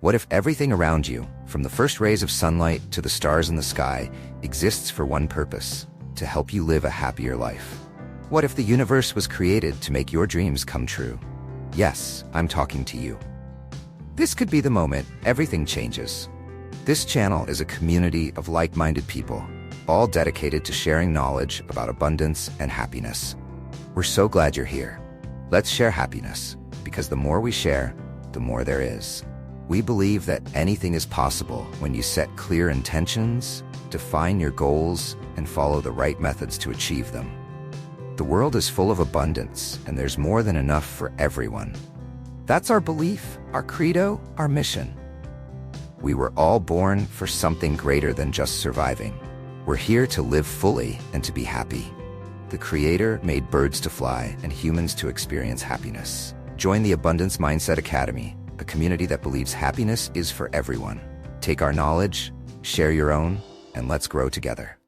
What if everything around you, from the first rays of sunlight to the stars in the sky, exists for one purpose: to help you live a happier life? What if the universe was created to make your dreams come true? Yes, I'm talking to you. This could be the moment everything changes. This channel is a community of like-minded people, all dedicated to sharing knowledge about abundance and happiness. We're so glad you're here. Let's share happiness, because the more we share, the more there is. We believe that anything is possible when you set clear intentions, define your goals, and follow the right methods to achieve them. The world is full of abundance, and there's more than enough for everyone. That's our belief, our credo, our mission. We were all born for something greater than just surviving. We're here to live fully and to be happy. The Creator made birds to fly and humans to experience happiness. Join the Abundance Mindset Academy, a community that believes happiness is for everyone. Take our knowledge, share your own, and let's grow together.